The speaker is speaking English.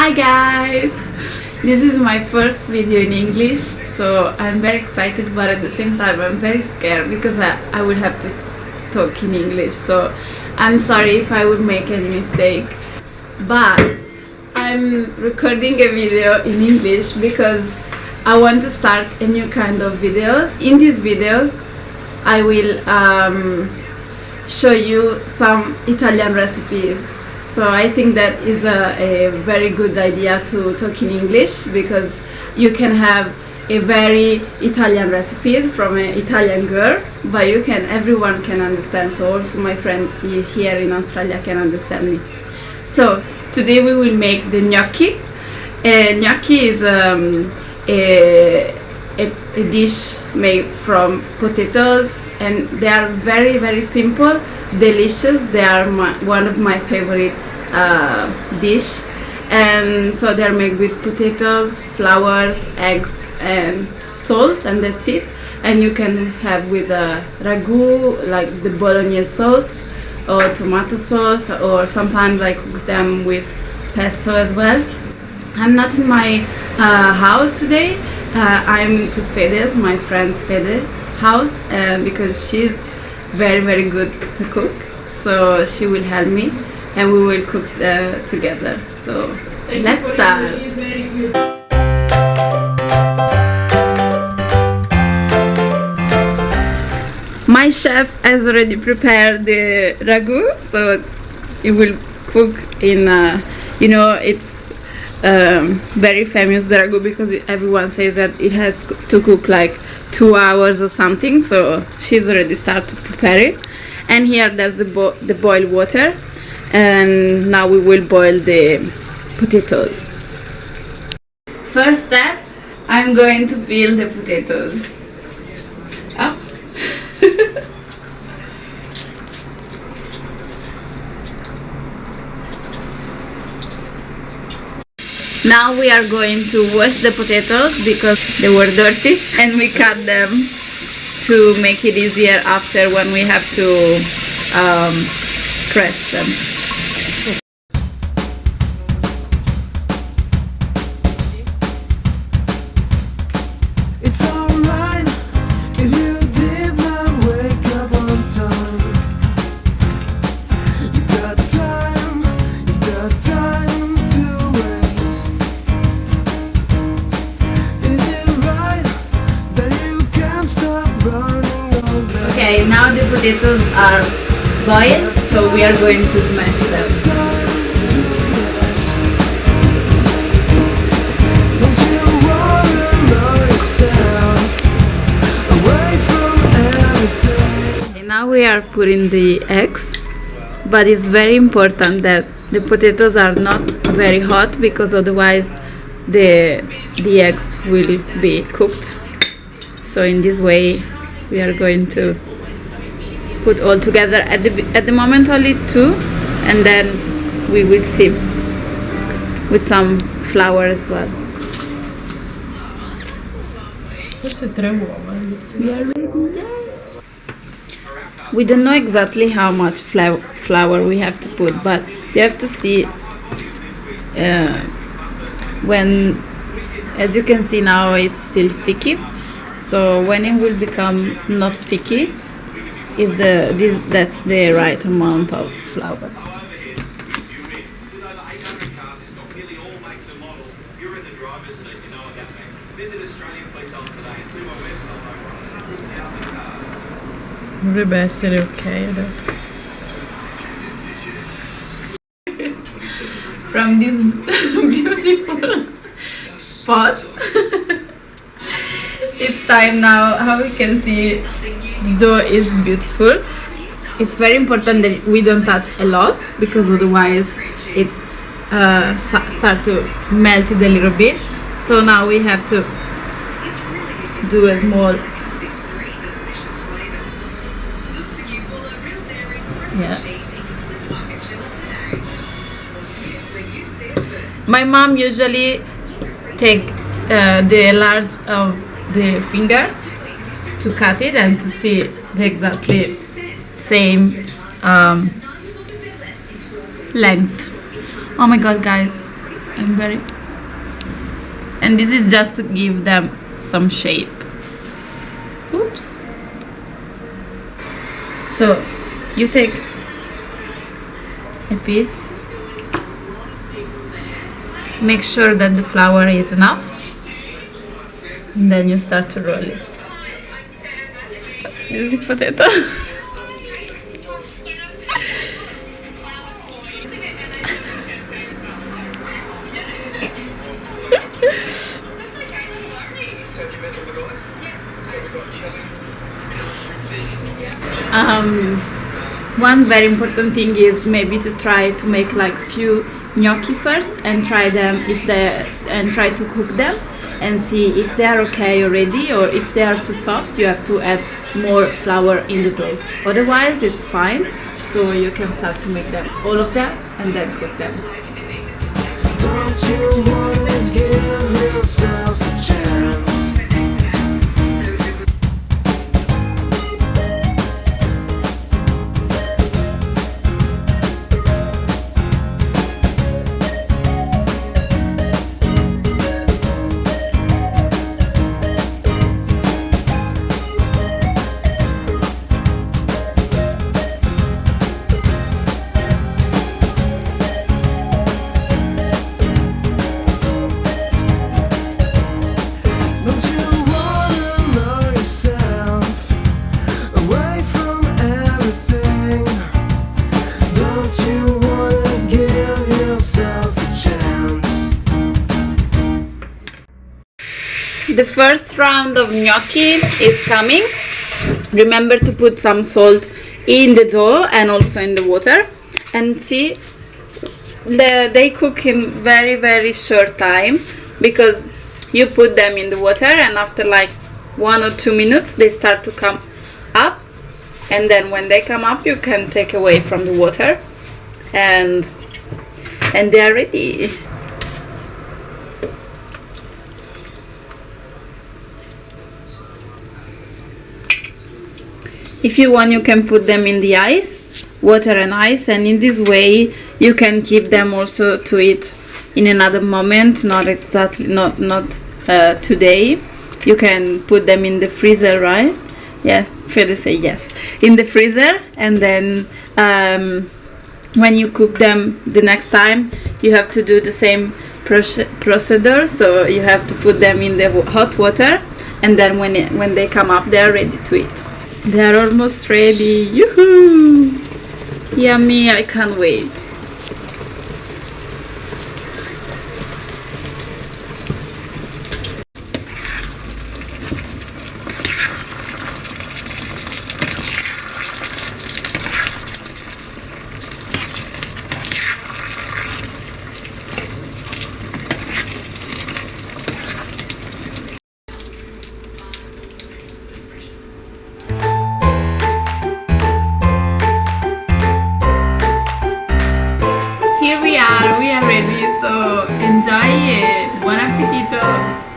Hi guys! This is my first video in English, so I'm very excited, but at the same time I'm very scared because I would have to talk in English, so I'm sorry if I would make any mistake. But I'm recording a video in English because I want to start a new kind of videos. In these videos I will show you some Italian recipes. So I think that is a very good idea to talk in English because you can have a very Italian recipes from an Italian girl, but everyone can understand. So also my friend here in Australia can understand me. So today we will make the gnocchi. Gnocchi is a dish made from potatoes, and they are very, very simple, delicious. They are one of my favorite dish, and so they are made with potatoes, flour, eggs and salt, and that's it. And you can have with a ragu, like the bolognese sauce or tomato sauce, or sometimes I cook them with pesto as well. I'm not in my house today. I'm to Fede's, my friend's Fede house, because she's very, very good to cook. So she will help me and we will cook together. So let's start. My chef has already prepared the ragu, so it will cook in, it's very famous, the ragu, because everyone says that it has to cook like 2 hours or something. So she's already started to prepare it, and here there's the boiled water, and now we will boil the potatoes. First step, I'm going to peel the potatoes. Oops. Now we are going to wash the potatoes because they were dirty, and we cut them to make it easier after when we have to press them. It's alright if you did not wake up on time. You've got time to waste. Is it right that you can't stop running all day? Okay, now the potatoes are boiled, so we are going to smash them. Time to rest. Don't you wanna know yourself away from everything? Okay, now we are putting the eggs, but it's very important that the potatoes are not very hot because otherwise the eggs will be cooked. So in this way we are going to put all together at the moment only 2, and then we will steam with some flour as well. Forse 3 uova. We don't know exactly how much flour we have to put, but you have to see when, as you can see now, it's still sticky. So when it will become not sticky, that's the right amount of flour. Dovrebbe essere ok adesso. From this beautiful spot, it's time now. How we can see, dough is beautiful. It's very important that we don't touch a lot because otherwise it start to melt it a little bit. So now we have to do a small. Yeah. My mom usually take the large of the finger to cut it and to see the exactly same length. Oh my god, guys, and this is just to give them some shape. Oops. So you take a piece, make sure that the flour is enough, and then you start to roll it. This is potato. One very important thing is maybe to try to make like few gnocchi first and try to cook them and see if they are okay already, or if they are too soft you have to add more flour in the dough. Otherwise it's fine, so you can start to make them, all of them, and then cook them. Don't you wanna give yourself a chance? Don't you wanna know yourself away from everything? Don't you wanna give yourself a chance? The first round of gnocchi is coming. Remember to put some salt in the dough and also in the water, and see they cook in very short time, because you put them in the water and after like 1 or 2 minutes they start to come up, and then when they come up you can take away from the water and they are ready. If you want you can put them in the ice, water and ice, and in this way you can keep them also to eat in another moment, not exactly not today. You can put them in the freezer, right? Yeah, Fede say yes, in the freezer, and then when you cook them the next time you have to do the same procedure, so you have to put them in the hot water, and then when they come up they are ready to eat. They are almost ready. Yoo-hoo! Yummy, I can't wait. We are ready, so enjoy it. Buon appetito!